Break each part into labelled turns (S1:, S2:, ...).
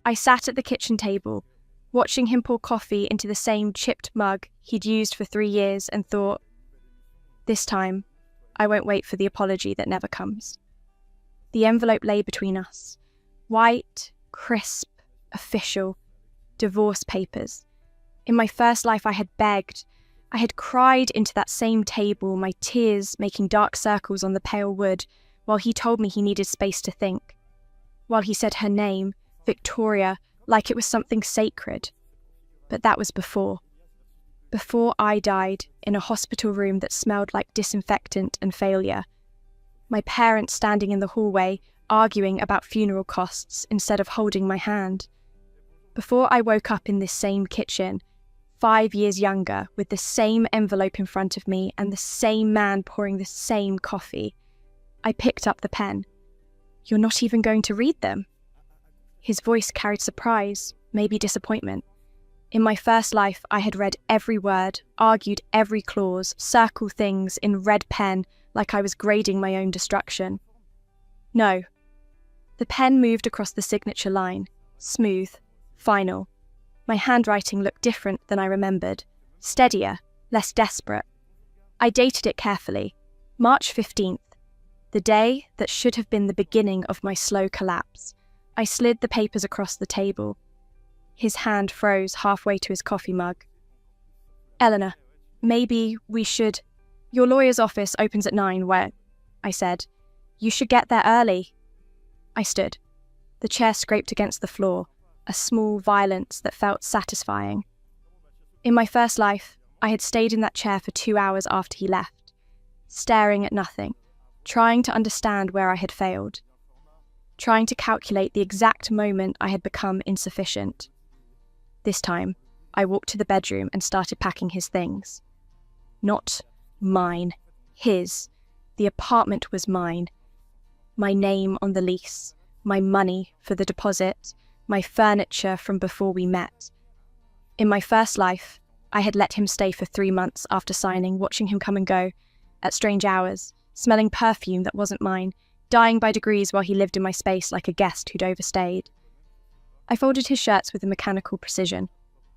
S1: I sat at the kitchen table, watching him pour coffee into the same chipped mug he'd used for 3 years, and thought, this time, I won't wait for the apology that never comes. The envelope lay between us. White, crisp, official, divorce papers. In my first life I had begged. I had cried into that same table, my tears making dark circles on the pale wood, while he told me he needed space to think. While he said her name, Victoria, like it was something sacred. But that was before. Before I died in a hospital room that smelled like disinfectant and failure. My parents standing in the hallway, arguing about funeral costs instead of holding my hand. Before I woke up in this same kitchen, 5 years younger, with the same envelope in front of me and the same man pouring the same coffee, I picked up the pen. You're not even going to read them? His voice carried surprise, maybe disappointment. In my first life, I had read every word, argued every clause, circled things in red pen like I was grading my own destruction. No. The pen moved across the signature line, smooth, final. My handwriting looked different than I remembered, steadier, less desperate. I dated it carefully, March 15th, the day that should have been the beginning of my slow collapse. I slid the papers across the table. His hand froze halfway to his coffee mug. Eleanor, maybe we should... Your lawyer's office opens at 9, I said. You should get there early. I stood. The chair scraped against the floor, a small violence that felt satisfying. In my first life, I had stayed in that chair for 2 hours after he left, staring at nothing, trying to understand where I had failed, trying to calculate the exact moment I had become insufficient. This time, I walked to the bedroom and started packing his things. Not mine, his. The apartment was mine. My name on the lease, my money for the deposit, my furniture from before we met. In my first life, I had let him stay for 3 months after signing, watching him come and go, at strange hours, smelling perfume that wasn't mine, dying by degrees while he lived in my space like a guest who'd overstayed. I folded his shirts with a mechanical precision,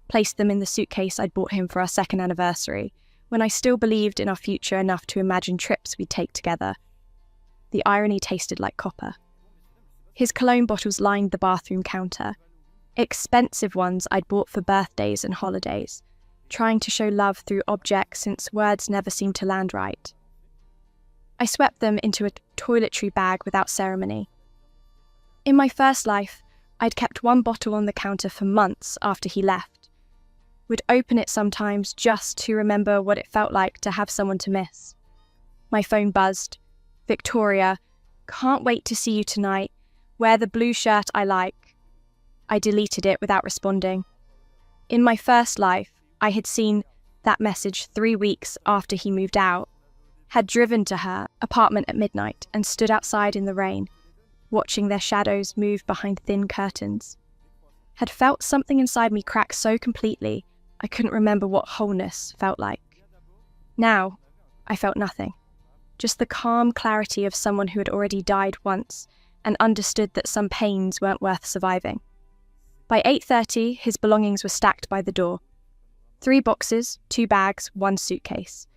S1: placed them in the suitcase I'd bought him for our 2nd anniversary, when I still believed in our future enough to imagine trips we'd take together. The irony tasted like copper. His cologne bottles lined the bathroom counter, expensive ones I'd bought for birthdays and holidays, trying to show love through objects since words never seemed to land right. I swept them into a toiletry bag without ceremony. In my first life, I'd kept one bottle on the counter for months after he left. Would open it sometimes just to remember what it felt like to have someone to miss. My phone buzzed. Victoria, can't wait to see you tonight. Wear the blue shirt I like. I deleted it without responding. In my first life, I had seen that message 3 weeks after he moved out, had driven to her apartment at midnight and stood outside in the rain, watching their shadows move behind thin curtains. Had felt something inside me crack so completely, I couldn't remember what wholeness felt like. Now, I felt nothing. Just the calm clarity of someone who had already died once and understood that some pains weren't worth surviving. By 8:30, his belongings were stacked by the door. 3 boxes, 2 bags, 1 suitcase.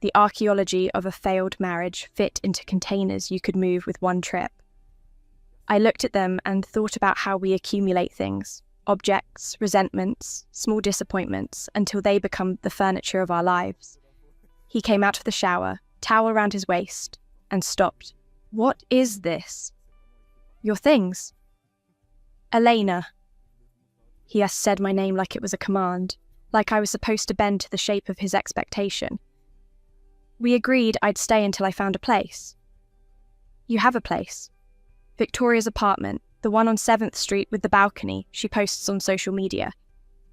S1: The archaeology of a failed marriage fit into containers you could move with 1 trip. I looked at them and thought about how we accumulate things, objects, resentments, small disappointments, until they become the furniture of our lives. He came out of the shower, towel around his waist, and stopped. What is this? Your things. Elena. He had said my name like it was a command, like I was supposed to bend to the shape of his expectation. We agreed I'd stay until I found a place. You have a place. Victoria's apartment, the one on 7th Street with the balcony she posts on social media.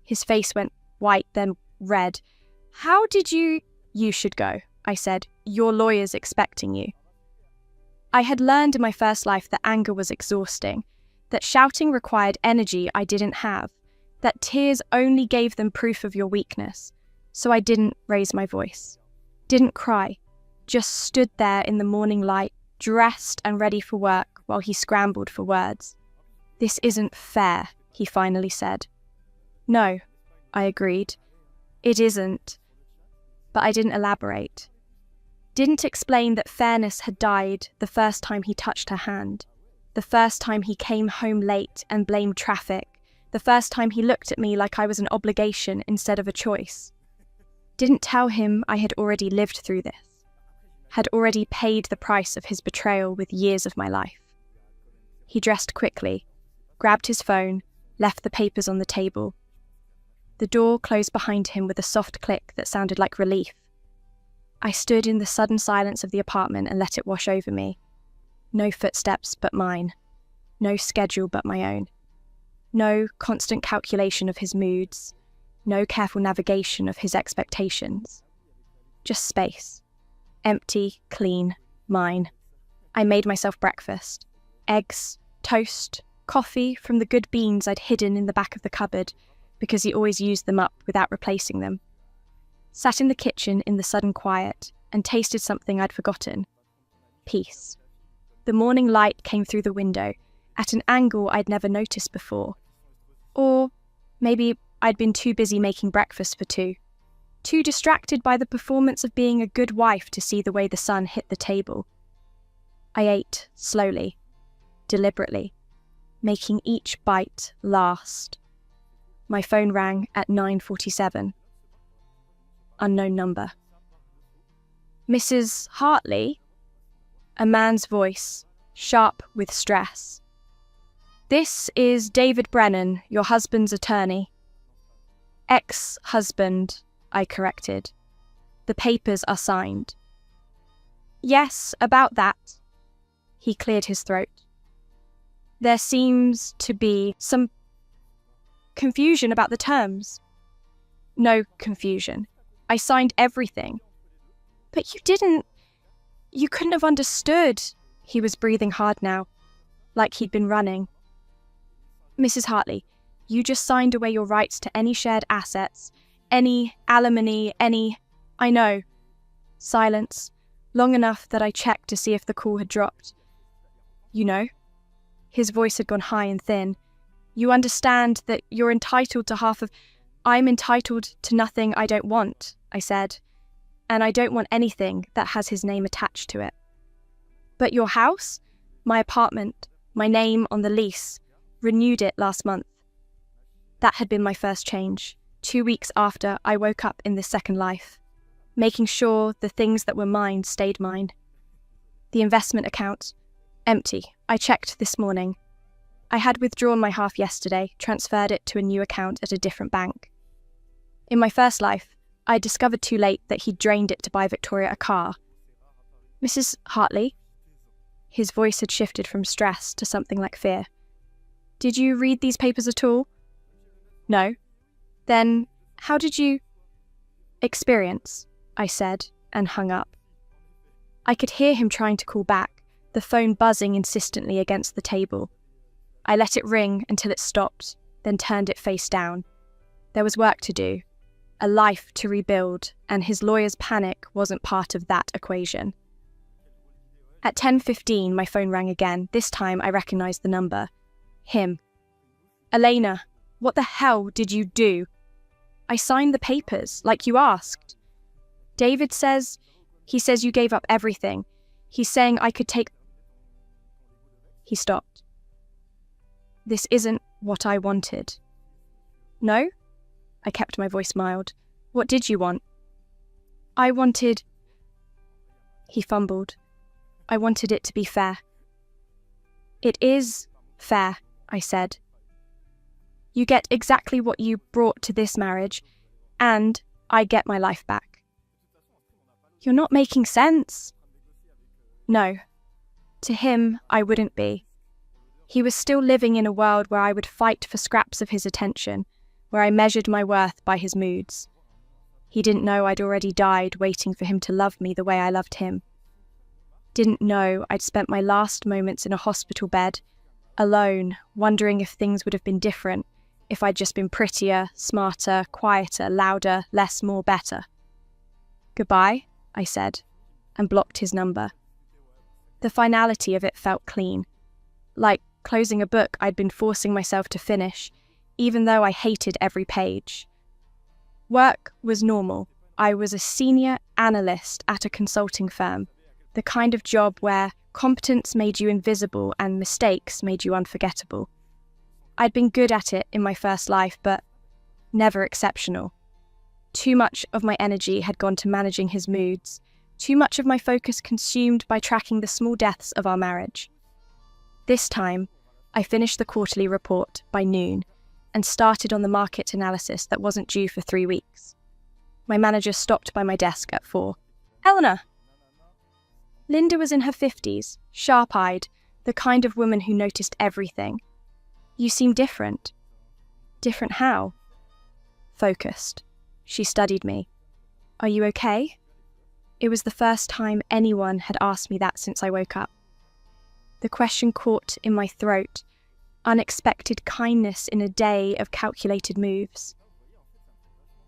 S1: His face went white, then red. How did you... You should go, I said. Your lawyer's expecting you. I had learned in my first life that anger was exhausting, that shouting required energy I didn't have, that tears only gave them proof of your weakness. So I didn't raise my voice. Didn't cry. Just stood there in the morning light, dressed and ready for work while he scrambled for words. This isn't fair, he finally said. No, I agreed. It isn't. But I didn't elaborate. Didn't explain that fairness had died the first time he touched her hand, the first time he came home late and blamed traffic, the first time he looked at me like I was an obligation instead of a choice. Didn't tell him I had already lived through this, had already paid the price of his betrayal with years of my life. He dressed quickly, grabbed his phone, left the papers on the table. The door closed behind him with a soft click that sounded like relief. I stood in the sudden silence of the apartment and let it wash over me. No footsteps but mine. No schedule but my own. No constant calculation of his moods. No careful navigation of his expectations. Just space. Empty, clean, mine. I made myself breakfast. Eggs, toast, coffee from the good beans I'd hidden in the back of the cupboard because he always used them up without replacing them. Sat in the kitchen in the sudden quiet and tasted something I'd forgotten. Peace. The morning light came through the window at an angle I'd never noticed before. Or maybe I'd been too busy making breakfast for two. Too distracted by the performance of being a good wife to see the way the sun hit the table. I ate slowly, deliberately, making each bite last. My phone rang at 9:47. Unknown number. Mrs. Hartley? A man's voice, sharp with stress. This is David Brennan, your husband's attorney. Ex-husband, I corrected. The papers are signed. Yes, about that. He cleared his throat. There seems to be some confusion about the terms. No confusion. I signed everything. But you couldn't have understood. He was breathing hard now, like he'd been running. Mrs. Hartley, you just signed away your rights to any shared assets, any alimony, I know. Silence, long enough that I checked to see if the call had dropped. You know? His voice had gone high and thin. You understand that you're entitled to half of... I'm entitled to nothing I don't want, I said. And I don't want anything that has his name attached to it. But your house, my apartment, my name on the lease, renewed it last month. That had been my first change, 2 weeks after I woke up in this second life, making sure the things that were mine stayed mine. The investment account, empty. I checked this morning. I had withdrawn my half yesterday, transferred it to a new account at a different bank. In my first life, I discovered too late that he'd drained it to buy Victoria a car. Mrs. Hartley? His voice had shifted from stress to something like fear. Did you read these papers at all? No. Then, how did you... Experience, I said, and hung up. I could hear him trying to call back, the phone buzzing insistently against the table. I let it ring until it stopped, then turned it face down. There was work to do, a life to rebuild, and his lawyer's panic wasn't part of that equation. At 10:15, my phone rang again. This time I recognized the number. Him. Elena, what the hell did you do? I signed the papers, like you asked. David says... He says you gave up everything. He's saying I could take... He stopped. This isn't what I wanted. No? I kept my voice mild. What did you want? I wanted... He fumbled. I wanted it to be fair. It is fair, I said. You get exactly what you brought to this marriage, and I get my life back. You're not making sense. No. To him, I wouldn't be. He was still living in a world where I would fight for scraps of his attention, where I measured my worth by his moods. He didn't know I'd already died waiting for him to love me the way I loved him. Didn't know I'd spent my last moments in a hospital bed, alone, wondering if things would have been different, if I'd just been prettier, smarter, quieter, louder, less, more, better. Goodbye, I said, and blocked his number. The finality of it felt clean, like closing a book I'd been forcing myself to finish, even though I hated every page. Work was normal. I was a senior analyst at a consulting firm, the kind of job where competence made you invisible and mistakes made you unforgettable. I'd been good at it in my first life, but never exceptional. Too much of my energy had gone to managing his moods, too much of my focus consumed by tracking the small deaths of our marriage. This time, I finished the quarterly report by noon and started on the market analysis that wasn't due for 3 weeks. My manager stopped by my desk at 4. "Eleanor!" Linda was in her 50s, sharp-eyed, the kind of woman who noticed everything. "You seem different." "Different how?" "Focused." She studied me. "Are you okay?" It was the first time anyone had asked me that since I woke up. The question caught in my throat, unexpected kindness in a day of calculated moves.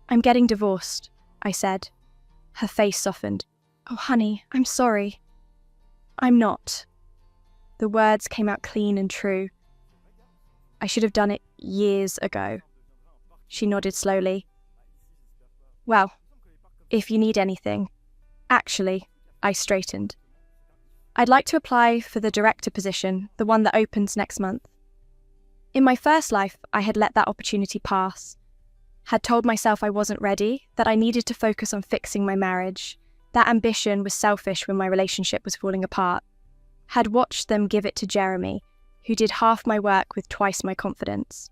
S1: "I'm getting divorced," I said. Her face softened. "Oh, honey, I'm sorry." "I'm not." The words came out clean and true. "I should have done it years ago." She nodded slowly. "Well, if you need anything." Actually, I straightened. "I'd like to apply for the director position, the one that opens next month." In my first life, I had let that opportunity pass. Had told myself I wasn't ready, that I needed to focus on fixing my marriage. That ambition was selfish when my relationship was falling apart. Had watched them give it to Jeremy, who did half my work with twice my confidence.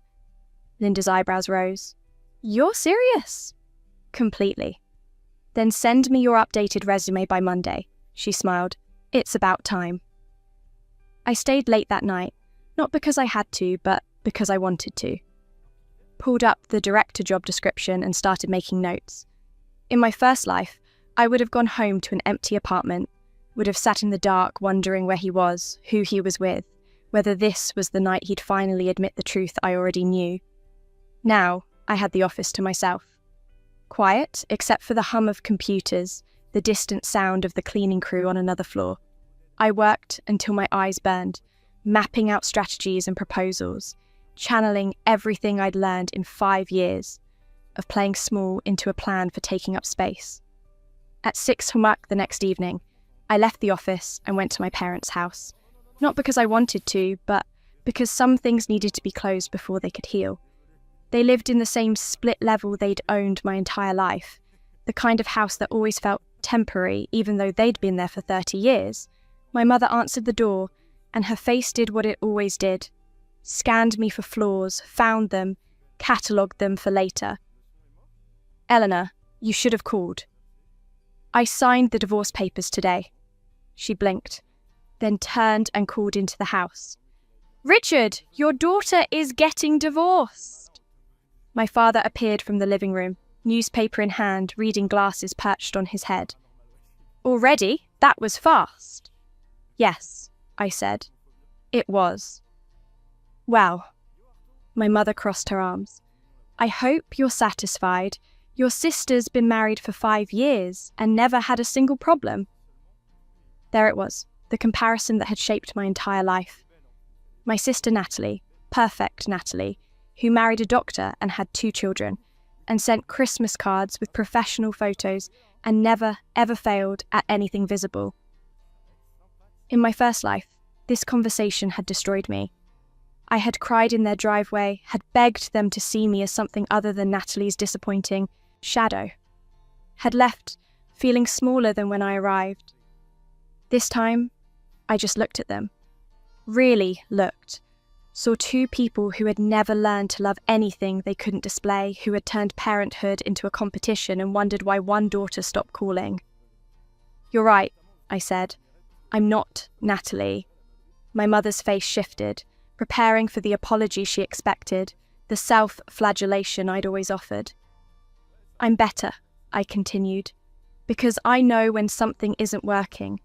S1: Linda's eyebrows rose. "You're serious?" "Completely." "Then send me your updated resume by Monday," she smiled. "It's about time." I stayed late that night, not because I had to, but because I wanted to. Pulled up the director job description and started making notes. In my first life, I would have gone home to an empty apartment, would have sat in the dark wondering where he was, who he was with, whether this was the night he'd finally admit the truth I already knew. Now, I had the office to myself. Quiet, except for the hum of computers, the distant sound of the cleaning crew on another floor. I worked until my eyes burned, mapping out strategies and proposals, channeling everything I'd learned in 5 years, of playing small into a plan for taking up space. At 6 from work the next evening, I left the office and went to my parents' house. Not because I wanted to, but because some things needed to be closed before they could heal. They lived in the same split level they'd owned my entire life, the kind of house that always felt temporary even though they'd been there for 30 years. My mother answered the door, and her face did what it always did. Scanned me for flaws, found them, catalogued them for later. "Eleanor, you should have called." "I signed the divorce papers today." She blinked, then turned and called into the house. "Richard, your daughter is getting divorced." My father appeared from the living room, newspaper in hand, reading glasses perched on his head. "Already? That was fast." "Yes," I said. "It was." "Well," my mother crossed her arms, "I hope you're satisfied. Your sister's been married for 5 years and never had a single problem." There it was, the comparison that had shaped my entire life. My sister Natalie, perfect Natalie, who married a doctor and had 2 children, and sent Christmas cards with professional photos and never, ever failed at anything visible. In my first life, this conversation had destroyed me. I had cried in their driveway, had begged them to see me as something other than Natalie's disappointing shadow. Had left feeling smaller than when I arrived. This time, I just looked at them. Really looked. Saw 2 people who had never learned to love anything they couldn't display, who had turned parenthood into a competition and wondered why one daughter stopped calling. "You're right," I said. "I'm not Natalie." My mother's face shifted, preparing for the apology she expected, the self-flagellation I'd always offered. "I'm better," I continued, "because I know when something isn't working,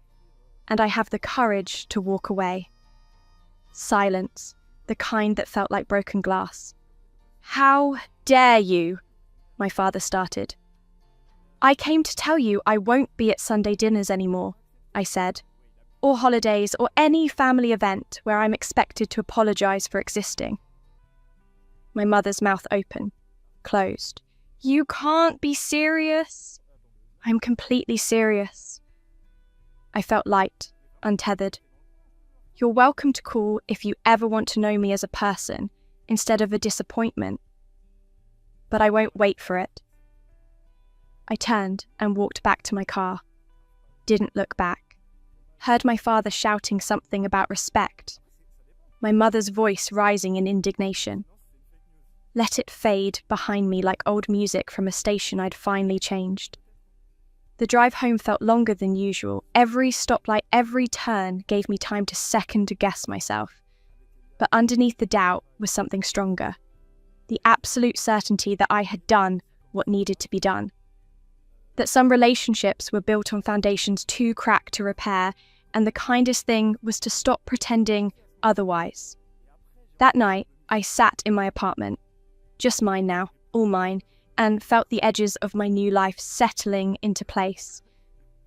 S1: and I have the courage to walk away." Silence, the kind that felt like broken glass. "How dare you?" my father started. "I came to tell you I won't be at Sunday dinners anymore," I said, "or holidays, or any family event where I'm expected to apologise for existing." My mother's mouth open, closed. You can't be serious. I'm completely serious. I felt light, untethered. You're welcome to call if you ever want to know me as a person instead of a disappointment. But I won't wait for it. I turned and walked back to my car. Didn't look back. Heard my father shouting something about respect. My mother's voice rising in indignation. Let it fade behind me like old music from a station I'd finally changed. The drive home felt longer than usual. Every stoplight, every turn gave me time to second-guess myself. But underneath the doubt was something stronger. The absolute certainty that I had done what needed to be done. That some relationships were built on foundations too cracked to repair, and the kindest thing was to stop pretending otherwise. That night, I sat in my apartment, just mine now, all mine, and felt the edges of my new life settling into place.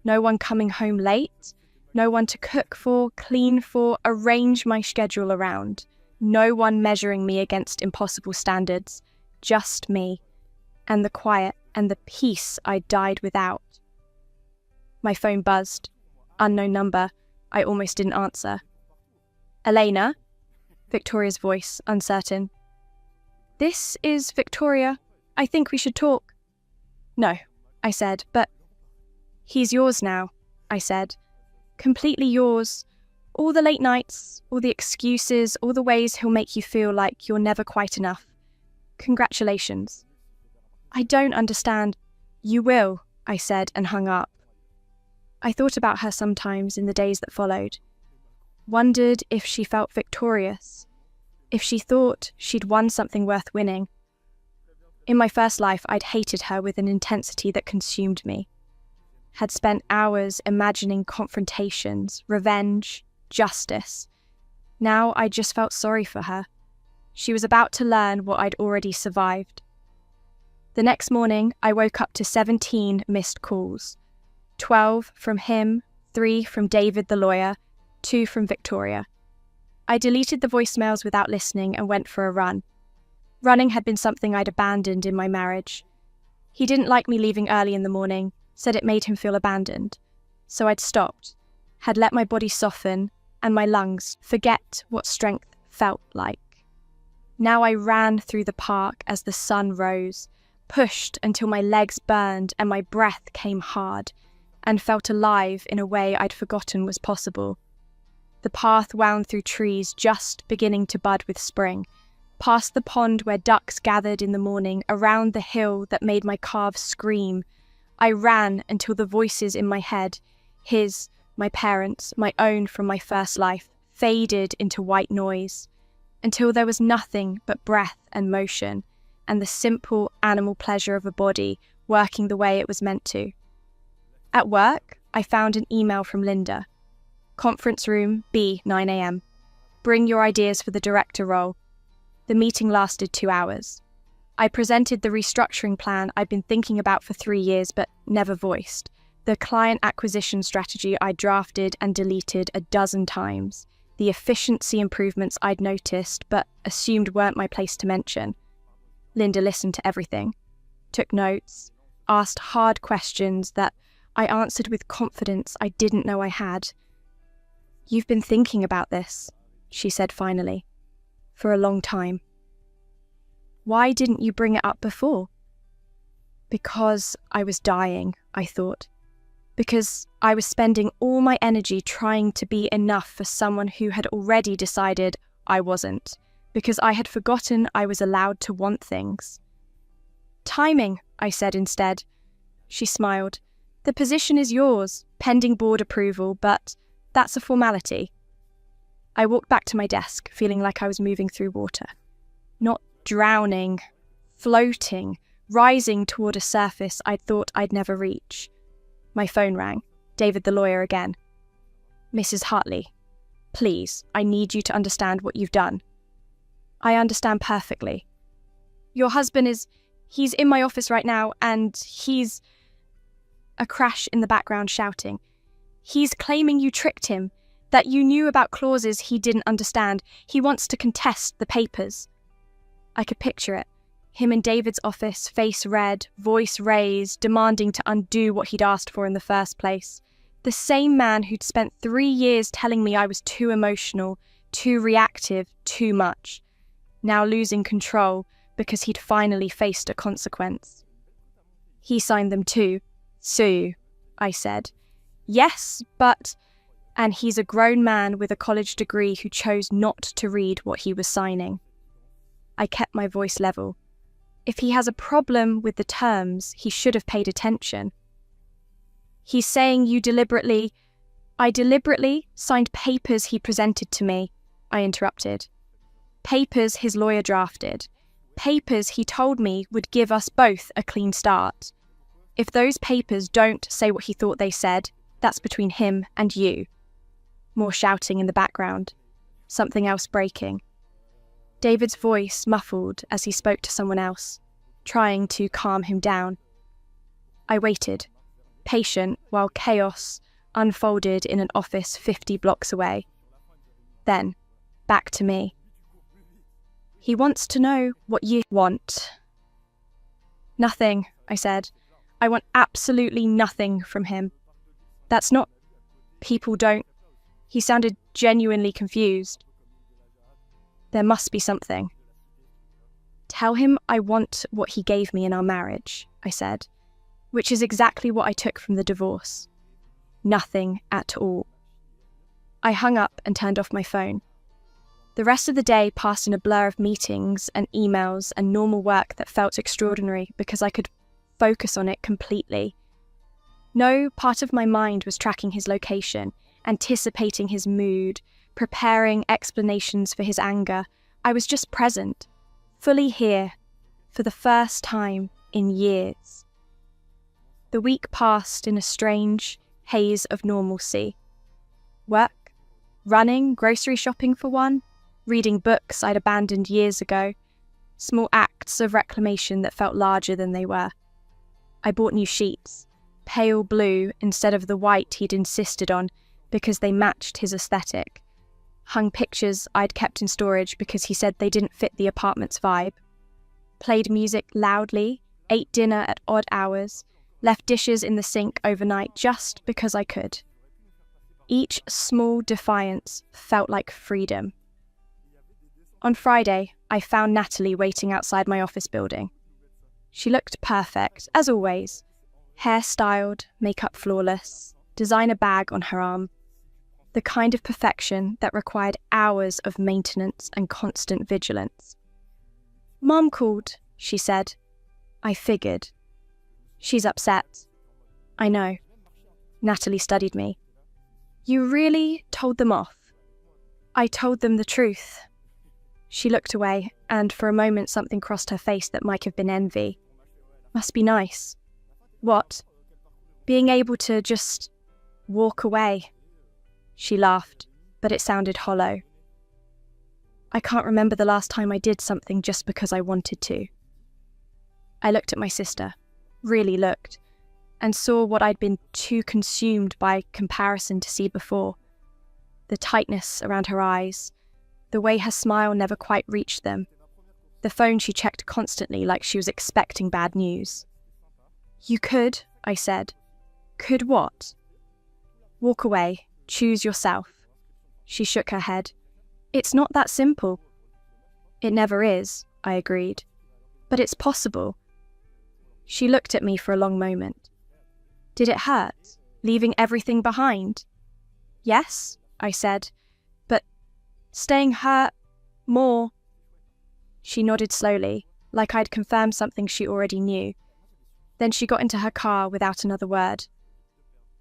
S1: No one coming home late, no one to cook for, clean for, arrange my schedule around. No one measuring me against impossible standards, just me, and the quiet and the peace I died without. My phone buzzed. Unknown number. I almost didn't answer. Elena? Victoria's voice, uncertain. This is Victoria. I think we should talk. No, I said, but he's yours now, I said. Completely yours. All the late nights, all the excuses, all the ways he'll make you feel like you're never quite enough. Congratulations. I don't understand. You will, I said and hung up. I thought about her sometimes in the days that followed. Wondered if she felt victorious, if she thought she'd won something worth winning. In my first life, I'd hated her with an intensity that consumed me. Had spent hours imagining confrontations, revenge, justice. Now I just felt sorry for her. She was about to learn what I'd already survived. The next morning, I woke up to 17 missed calls. 12 from him, 3 from David the lawyer, 2 from Victoria. I deleted the voicemails without listening and went for a run. Running had been something I'd abandoned in my marriage. He didn't like me leaving early in the morning, said it made him feel abandoned. So I'd stopped, had let my body soften and my lungs forget what strength felt like. Now I ran through the park as the sun rose, pushed until my legs burned and my breath came hard, and felt alive in a way I'd forgotten was possible. The path wound through trees just beginning to bud with spring, past the pond where ducks gathered in the morning, around the hill that made my calves scream. I ran until the voices in my head, his, my parents', my own from my first life, faded into white noise, until there was nothing but breath and motion, and the simple animal pleasure of a body working the way it was meant to. At work, I found an email from Linda. Conference room B, 9 a.m. Bring your ideas for the director role. The meeting lasted 2 hours. I presented the restructuring plan I'd been thinking about for 3 years but never voiced, the client acquisition strategy I drafted and deleted a dozen times, the efficiency improvements I'd noticed but assumed weren't my place to mention. Linda listened to everything, took notes, asked hard questions that I answered with confidence I didn't know I had. You've been thinking about this, she said finally, for a long time. Why didn't you bring it up before? Because I was dying, I thought. Because I was spending all my energy trying to be enough for someone who had already decided I wasn't. Because I had forgotten I was allowed to want things. Timing, I said instead. She smiled. The position is yours, pending board approval, but that's a formality. I walked back to my desk, feeling like I was moving through water. Not drowning, floating, rising toward a surface I'd thought I'd never reach. My phone rang. David the lawyer again. Mrs. Hartley, please, I need you to understand what you've done. I understand perfectly. Your husband he's in my office right now, and he's... A crash in the background shouting. He's claiming you tricked him, that you knew about clauses he didn't understand. He wants to contest the papers. I could picture it. Him in David's office, face red, voice raised, demanding to undo what he'd asked for in the first place. The same man who'd spent 3 years telling me I was too emotional, too reactive, too much. Now losing control because he'd finally faced a consequence. He signed them too. Sue, I said. Yes, but... And he's a grown man with a college degree who chose not to read what he was signing. I kept my voice level. If he has a problem with the terms, he should have paid attention. He's saying you deliberately... I deliberately signed papers he presented to me, I interrupted. Papers his lawyer drafted. Papers he told me would give us both a clean start. If those papers don't say what he thought they said, that's between him and you. More shouting in the background. Something else breaking. David's voice muffled as he spoke to someone else, trying to calm him down. I waited, patient while chaos unfolded in an office 50 blocks away. Then, back to me. He wants to know what you want. Nothing, I said. I want absolutely nothing from him. That's not... People don't... He sounded genuinely confused. There must be something. Tell him I want what he gave me in our marriage, I said, which is exactly what I took from the divorce. Nothing at all. I hung up and turned off my phone. The rest of the day passed in a blur of meetings and emails and normal work that felt extraordinary because I could focus on it completely. No part of my mind was tracking his location, anticipating his mood, preparing explanations for his anger. I was just present, fully here, for the first time in years. The week passed in a strange haze of normalcy. Work, running, grocery shopping for one, reading books I'd abandoned years ago, small acts of reclamation that felt larger than they were. I bought new sheets, pale blue instead of the white he'd insisted on because they matched his aesthetic. Hung pictures I'd kept in storage because he said they didn't fit the apartment's vibe. Played music loudly, ate dinner at odd hours, left dishes in the sink overnight just because I could. Each small defiance felt like freedom. On Friday, I found Natalie waiting outside my office building. She looked perfect, as always. Hair styled, makeup flawless, designer bag on her arm. The kind of perfection that required hours of maintenance and constant vigilance. "Mom called," she said. I figured. "She's upset." "I know." Natalie studied me. "You really told them off?" "I told them the truth." She looked away, and for a moment something crossed her face that might have been envy. "Must be nice." "What?" "Being able to just walk away." She laughed, but it sounded hollow. "I can't remember the last time I did something just because I wanted to." I looked at my sister, really looked, and saw what I'd been too consumed by comparison to see before. The tightness around her eyes, the way her smile never quite reached them, the phone she checked constantly like she was expecting bad news. "You could," I said. "Could what?" "Walk away. Choose yourself." She shook her head. "It's not that simple." "It never is," I agreed. "But it's possible." She looked at me for a long moment. "Did it hurt, leaving everything behind?" "Yes," I said, "but staying hurt more." She nodded slowly, like I'd confirmed something she already knew. Then she got into her car without another word.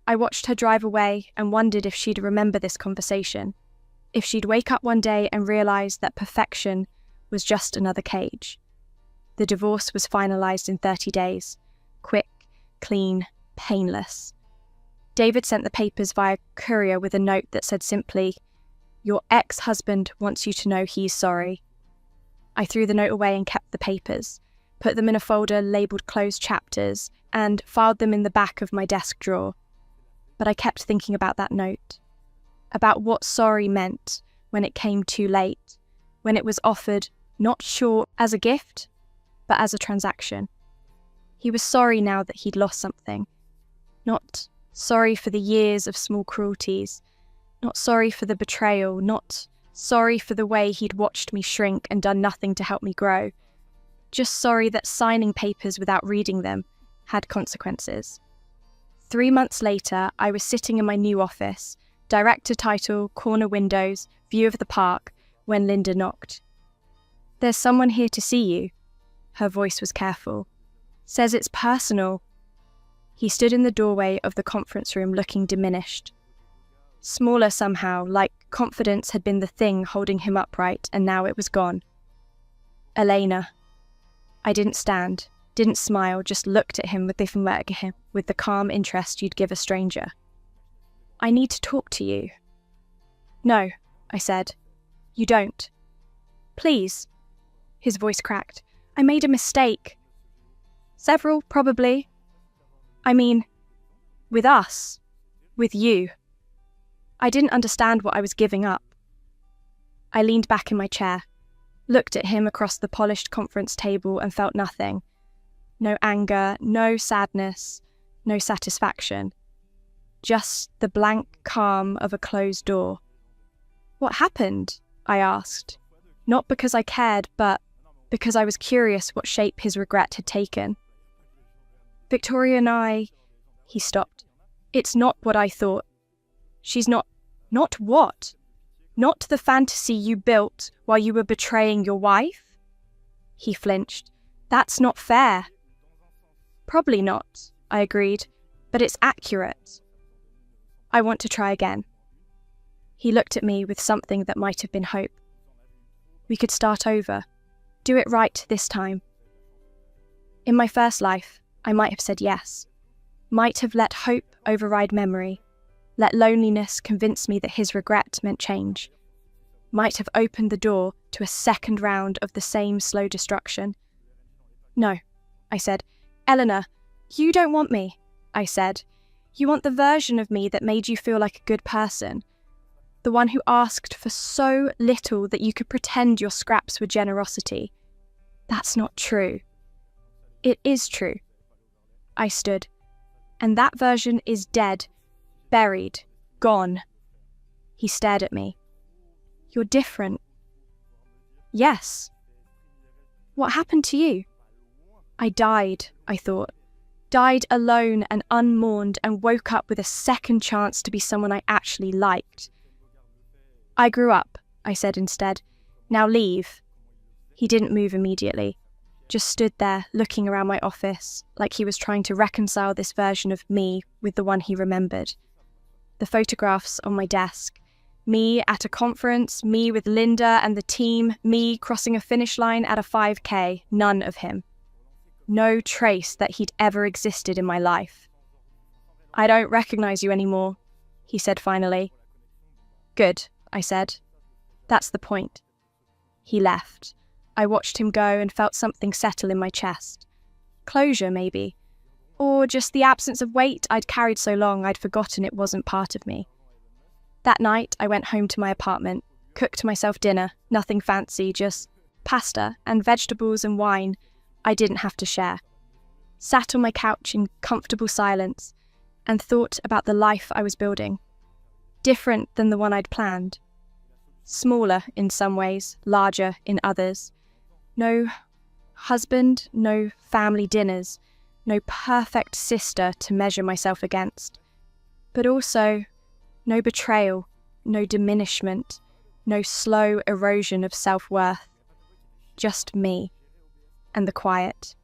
S1: I watched her drive away and wondered if she'd remember this conversation, if she'd wake up one day and realise that perfection was just another cage. The divorce was finalised in 30 days. Quick, clean, painless. David sent the papers via courier with a note that said simply, "Your ex-husband wants you to know he's sorry." I threw the note away and kept the papers, put them in a folder labelled closed chapters, and filed them in the back of my desk drawer. But I kept thinking about that note, about what sorry meant when it came too late, when it was offered not sure as a gift, but as a transaction. He was sorry now that he'd lost something. Not sorry for the years of small cruelties, not sorry for the betrayal, not sorry for the way he'd watched me shrink and done nothing to help me grow. Just sorry that signing papers without reading them had consequences. 3 months later, I was sitting in my new office, director title, corner windows, view of the park, when Linda knocked. "There's someone here to see you." Her voice was careful. "Says it's personal." He stood in the doorway of the conference room looking diminished. Smaller somehow, like confidence had been the thing holding him upright and now it was gone. "Elena." I didn't stand, didn't smile, just looked at him with the calm interest you'd give a stranger. "I need to talk to you." "No," I said. "You don't." "Please." His voice cracked. "I made a mistake." "Several, probably. I mean, with us. With you." I didn't understand what I was giving up. I leaned back in my chair, looked at him across the polished conference table and felt nothing. No anger, no sadness, no satisfaction. Just the blank calm of a closed door. "What happened?" I asked. Not because I cared, but because I was curious what shape his regret had taken. "Victoria and I..." He stopped. "It's not what I thought. She's not..." "Not what? Not the fantasy you built while you were betraying your wife?" He flinched. "That's not fair." "Probably not," I agreed, "but it's accurate." "I want to try again." He looked at me with something that might have been hope. "We could start over. Do it right this time." In my first life, I might have said yes. Might have let hope override memory. Let loneliness convince me that his regret meant change. Might have opened the door to a second round of the same slow destruction. "No," I said. "Eleanor, you don't want me," I said. "You want the version of me that made you feel like a good person. The one who asked for so little that you could pretend your scraps were generosity. That's not true." "It is true." I stood. "And that version is dead. Buried. Gone." He stared at me. "You're different." "Yes." "What happened to you?" "I died," I thought. Died alone and unmourned and woke up with a second chance to be someone I actually liked. "I grew up," I said instead. "Now leave." He didn't move immediately. Just stood there, looking around my office, like he was trying to reconcile this version of me with the one he remembered. The photographs on my desk. Me at a conference, me with Linda and the team, me crossing a finish line at a 5K, none of him. No trace that he'd ever existed in my life. "I don't recognize you anymore," he said finally. "Good," I said. "That's the point." He left. I watched him go and felt something settle in my chest. Closure, maybe. Or just the absence of weight I'd carried so long I'd forgotten it wasn't part of me. That night, I went home to my apartment, cooked myself dinner, nothing fancy, just pasta and vegetables and wine I didn't have to share. Sat on my couch in comfortable silence and thought about the life I was building. Different than the one I'd planned. Smaller in some ways, larger in others. No husband, no family dinners, no perfect sister to measure myself against. But also, no betrayal, no diminishment, no slow erosion of self-worth. Just me, and the quiet,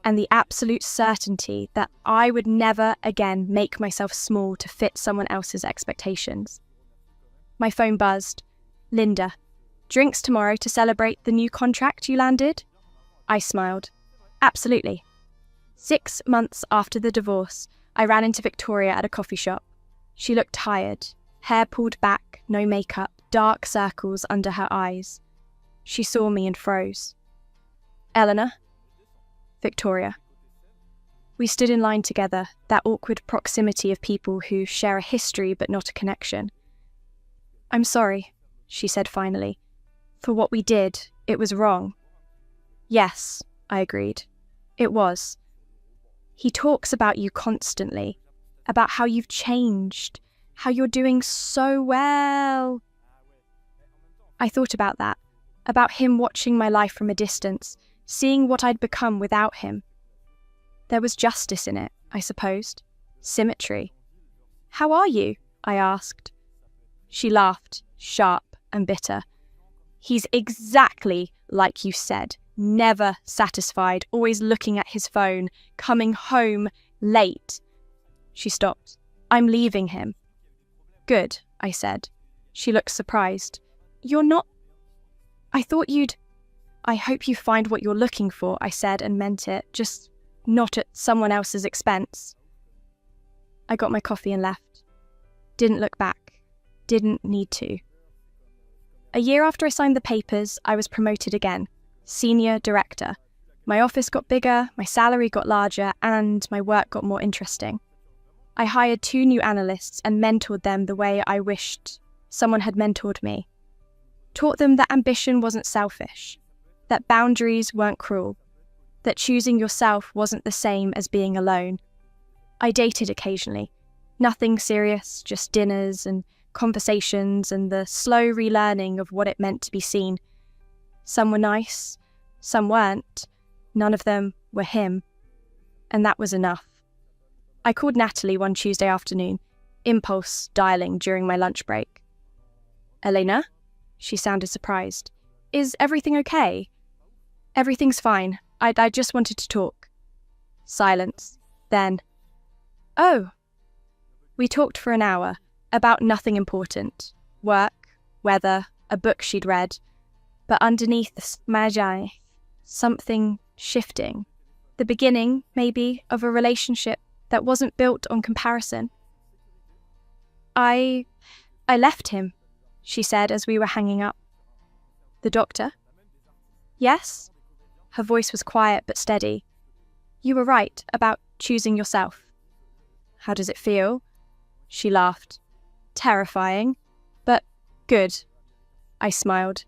S1: and the absolute certainty that I would never again make myself small to fit someone else's expectations. My phone buzzed. "Linda, drinks tomorrow to celebrate the new contract you landed?" I smiled. "Absolutely." 6 months after the divorce, I ran into Victoria at a coffee shop. She looked tired, hair pulled back, no makeup, dark circles under her eyes. She saw me and froze. "Eleanor?" "Victoria." We stood in line together, that awkward proximity of people who share a history but not a connection. "I'm sorry," she said finally, "for what we did, It was wrong. Yes, I agreed. It was. He talks about you constantly, about how you've changed, how you're doing so well. I thought about that, about him watching my life from a distance, seeing what I'd become without him. There was justice in it, I supposed. Symmetry. How are you? I asked. She laughed, sharp and bitter. He's exactly like you said, never satisfied, always looking at his phone, coming home late. She stopped. I'm leaving him. Good, I said. She looked surprised. You're not... I thought you'd... I hope you find what you're looking for, I said and meant it, just not at someone else's expense. I got my coffee and left. Didn't look back. Didn't need to. A year after I signed the papers, I was promoted again. Senior director. My office got bigger, my salary got larger, and my work got more interesting. I hired 2 new analysts and mentored them the way I wished someone had mentored me. Taught them that ambition wasn't selfish, that boundaries weren't cruel, that choosing yourself wasn't the same as being alone. I dated occasionally. Nothing serious, just dinners and conversations and the slow relearning of what it meant to be seen. Some were nice, some weren't. None of them were him. And that was enough. I called Natalie one Tuesday afternoon, impulse dialing during my lunch break. Elena? She sounded surprised. Is everything okay? Everything's fine. I just wanted to talk. Silence. Then, oh. We talked for an hour, about nothing important. Work, weather, a book she'd read. But underneath the magi, something shifting. The beginning, maybe, of a relationship that wasn't built on comparison. I left him, she said as we were hanging up. The doctor? Yes? Her voice was quiet but steady. You were right about choosing yourself. How does it feel? She laughed. Terrifying, but good. I smiled.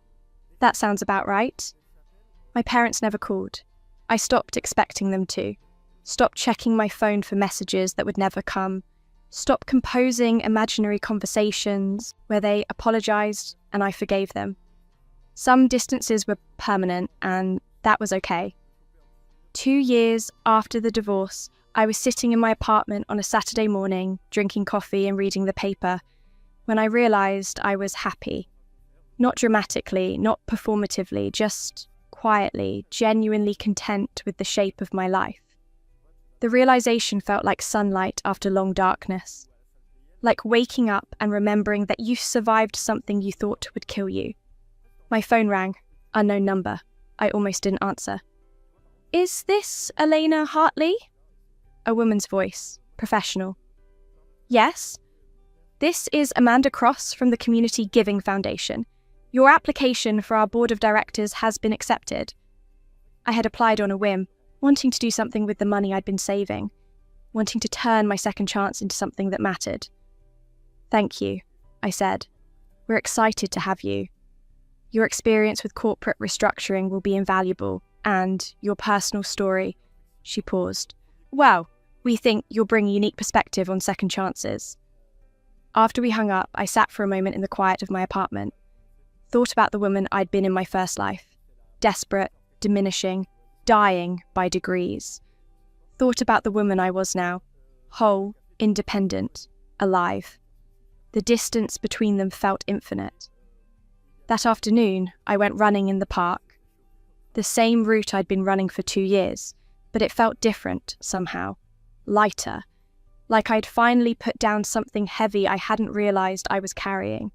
S1: That sounds about right. My parents never called. I stopped expecting them to. Stopped checking my phone for messages that would never come. Stopped composing imaginary conversations where they apologized and I forgave them. Some distances were permanent and that was okay. 2 years after the divorce, I was sitting in my apartment on a Saturday morning, drinking coffee and reading the paper, when I realized I was happy. Not dramatically, not performatively, just quietly, genuinely content with the shape of my life. The realization felt like sunlight after long darkness, like waking up and remembering that you survived something you thought would kill you. My phone rang, unknown number. I almost didn't answer. Is this Elena Hartley? A woman's voice, professional. Yes. This is Amanda Cross from the Community Giving Foundation. Your application for our board of directors has been accepted. I had applied on a whim, wanting to do something with the money I'd been saving, wanting to turn my second chance into something that mattered. Thank you, I said. We're excited to have you. Your experience with corporate restructuring will be invaluable, and your personal story. She paused. Well, we think you'll bring a unique perspective on second chances. After we hung up, I sat for a moment in the quiet of my apartment. Thought about the woman I'd been in my first life. Desperate, diminishing, dying by degrees. Thought about the woman I was now. Whole, independent, alive. The distance between them felt infinite. That afternoon, I went running in the park. The same route I'd been running for 2 years, but it felt different somehow. Lighter. Like I'd finally put down something heavy I hadn't realized I was carrying.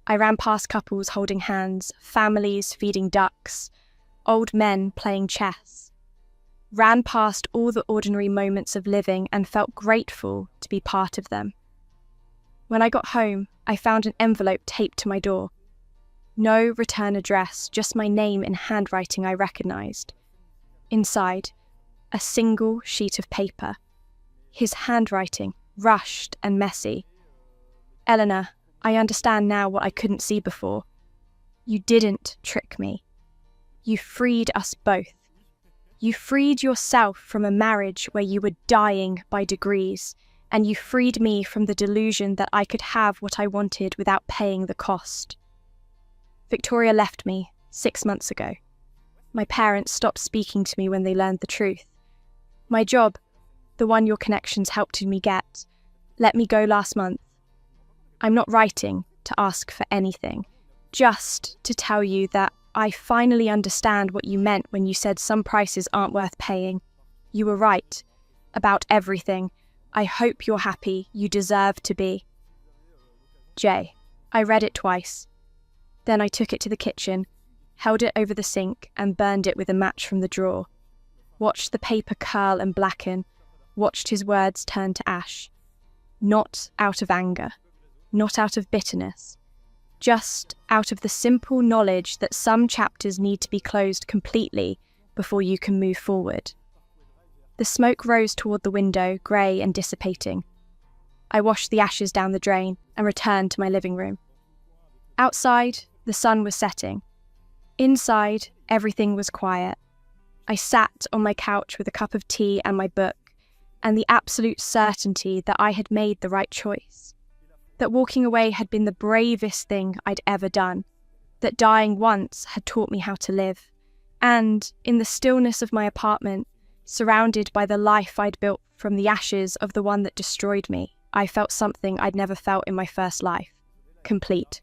S1: I ran past couples holding hands, families feeding ducks, old men playing chess. Ran past all the ordinary moments of living and felt grateful to be part of them. When I got home, I found an envelope taped to my door. No return address, just my name in handwriting I recognized. Inside, a single sheet of paper. His handwriting, rushed and messy. Eleanor, I understand now what I couldn't see before. You didn't trick me. You freed us both. You freed yourself from a marriage where you were dying by degrees, and you freed me from the delusion that I could have what I wanted without paying the cost. Victoria left me 6 months ago. My parents stopped speaking to me when they learned the truth. My job, the one your connections helped me get, let me go last month. I'm not writing to ask for anything, just to tell you that I finally understand what you meant when you said some prices aren't worth paying. You were right about everything. I hope you're happy. You deserve to be. Jay. I read it twice. Then I took it to the kitchen, held it over the sink and burned it with a match from the drawer. Watched the paper curl and blacken, watched his words turn to ash. Not out of anger, not out of bitterness, just out of the simple knowledge that some chapters need to be closed completely before you can move forward. The smoke rose toward the window, grey and dissipating. I washed the ashes down the drain and returned to my living room. Outside, the sun was setting. Inside, everything was quiet. I sat on my couch with a cup of tea and my book, and the absolute certainty that I had made the right choice. That walking away had been the bravest thing I'd ever done. That dying once had taught me how to live. And, in the stillness of my apartment, surrounded by the life I'd built from the ashes of the one that destroyed me, I felt something I'd never felt in my first life. Complete.